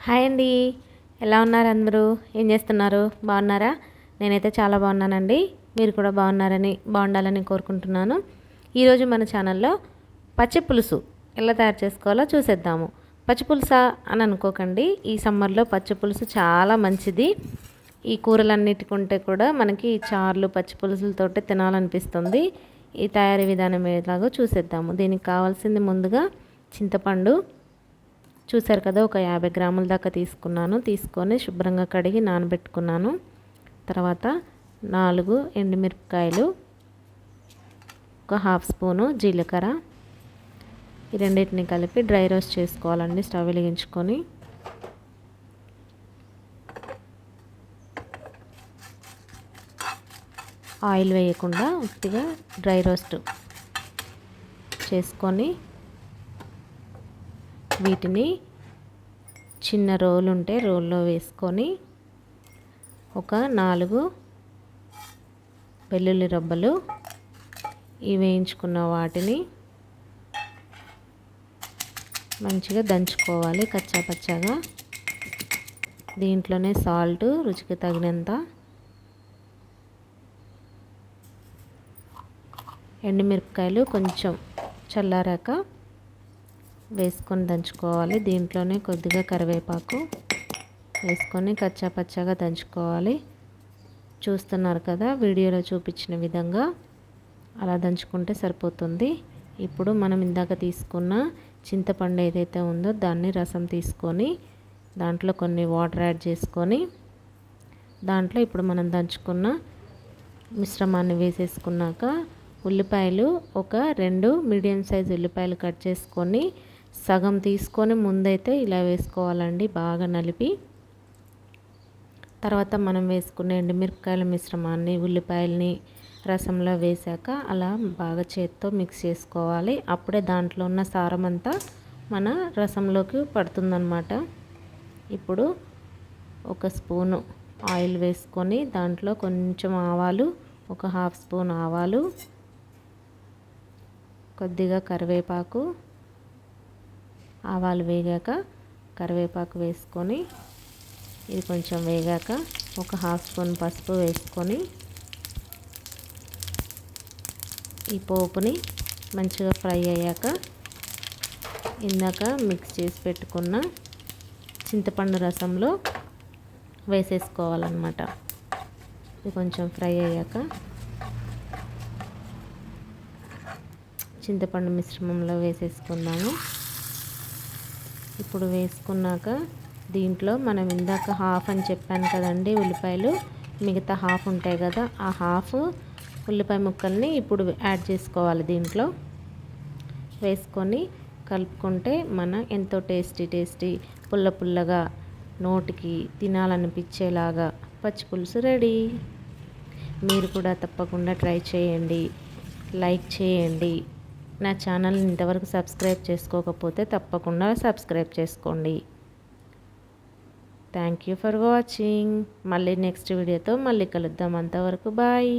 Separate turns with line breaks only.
Hi అండి. ఎలా ఉన్నారు అందరూ? ఏం చేస్తున్నారు? బాగున్నారా? నేనైతే చాలా బాగున్నానండి. మీరు కూడా బాగుండాలని కోరుకుంటున్నాను. ఈరోజు మన ఛానల్లో పచ్చి పులుసు ఎలా తయారు చేసుకోవాలో చూసేద్దాము. పచ్చి పులుసా అని అనుకోకండి. ఈ సమ్మర్లో పచ్చి పులుసు చాలా మంచిది. ఈ కూరలన్నిటికంటే కూడా మనకి చారులు పచ్చి పులుసులతోటి తినాలనిపిస్తుంది. ఈ తయారీ విధానం ఎలాగో చూసేద్దాము. దీనికి కావాల్సింది ముందుగా చింతపండు చూసారు కదా, ఒక 50 గ్రాముల దాకా తీసుకొని శుభ్రంగా కడిగి నానబెట్టుకున్నాను. తర్వాత 4 ఎండుమిరపకాయలు, ఒక హాఫ్ స్పూను జీలకర్ర, ఈ రెండింటిని కలిపి డ్రై రోస్ట్ చేసుకోవాలండి. స్టవ్ వెలిగించుకొని ఆయిల్ వేయకుండా ఉత్తిగా డ్రై రోస్ట్ చేసుకొని వీటిని చిన్న రోలు ఉంటే రోల్లో వేసుకొని ఒక 4 వెల్లుల్లి రబ్బలు ఈ వేయించుకున్న వాటిని మంచిగా దంచుకోవాలి కచ్చా పచ్చాగా. దీంట్లోనే సాల్ట్ రుచికి తగినంత, ఎండుమిరపకాయలు కొంచెం చల్లారాక వేసుకొని దంచుకోవాలి. దీంట్లోనే కొద్దిగా కరివేపాకు వేసుకొని కచ్చా పచ్చాగా దంచుకోవాలి. చూస్తున్నారు కదా, వీడియోలో చూపించిన విధంగా అలా దంచుకుంటే సరిపోతుంది. ఇప్పుడు మనం ఇందాక తీసుకున్న చింతపండు ఏదైతే ఉందో దాన్ని రసం తీసుకొని దాంట్లో కొన్ని వాటర్ యాడ్ చేసుకొని దాంట్లో ఇప్పుడు మనం దంచుకున్న మిశ్రమాన్ని వేసేసుకున్నాక ఉల్లిపాయలు ఒక 2 మీడియం సైజ్ ఉల్లిపాయలు కట్ చేసుకొని సగం తీసుకొని ముందైతే ఇలా వేసుకోవాలండి, బాగా నలిపి. తర్వాత మనం వేసుకునే ఎండుమిరపకాయల మిశ్రమాన్ని ఉల్లిపాయలని రసంలో వేసాక అలా బాగా చేత్తో మిక్స్ చేసుకోవాలి. అప్పుడే దాంట్లో ఉన్న సారం అంతా మన రసంలోకి పడుతుందన్నమాట. ఇప్పుడు ఒక స్పూను ఆయిల్ వేసుకొని దాంట్లో కొంచెం ఆవాలు, ఒక హాఫ్ స్పూన్ ఆవాలు, కొద్దిగా కరివేపాకు, ఆవాలు వేగాక కరివేపాకు వేసుకొని ఇది కొంచెం వేగాక ఒక హాఫ్ స్పూన్ పసుపు వేసుకొని ఈ పోపుని మంచిగా ఫ్రై అయ్యాక ఇందాక మిక్స్ చేసి పెట్టుకున్న చింతపండు రసంలో వేసేసుకోవాలన్నమాట. ఇది కొంచెం ఫ్రై అయ్యాక చింతపండు మిశ్రమంలో వేసేసుకుందాము. ఇప్పుడు వేసుకున్నాక దీంట్లో మనం ఇందాక హాఫ్ అని చెప్పాను కదండి ఉల్లిపాయలు, మిగతా హాఫ్ ఉంటాయి కదా, ఆ హాఫ్ ఉల్లిపాయ ముక్కల్ని ఇప్పుడు యాడ్ చేసుకోవాలి. దీంట్లో వేసుకొని కలుపుకుంటే మన ఎంతో టేస్టీ పుల్లగా నోటికి తినాలనిపించేలాగా పచ్చి పులుసు రెడీ. మీరు కూడా తప్పకుండా ట్రై చేయండి, లైక్ చేయండి. నా ఛానల్ని ఇంతవరకు సబ్స్క్రైబ్ చేసుకోకపోతే తప్పకుండా సబ్స్క్రైబ్ చేసుకోండి. Thank you for watching. మళ్ళీ నెక్స్ట్ వీడియోతో మళ్ళీ కలుద్దాం. అంతవరకు బాయ్.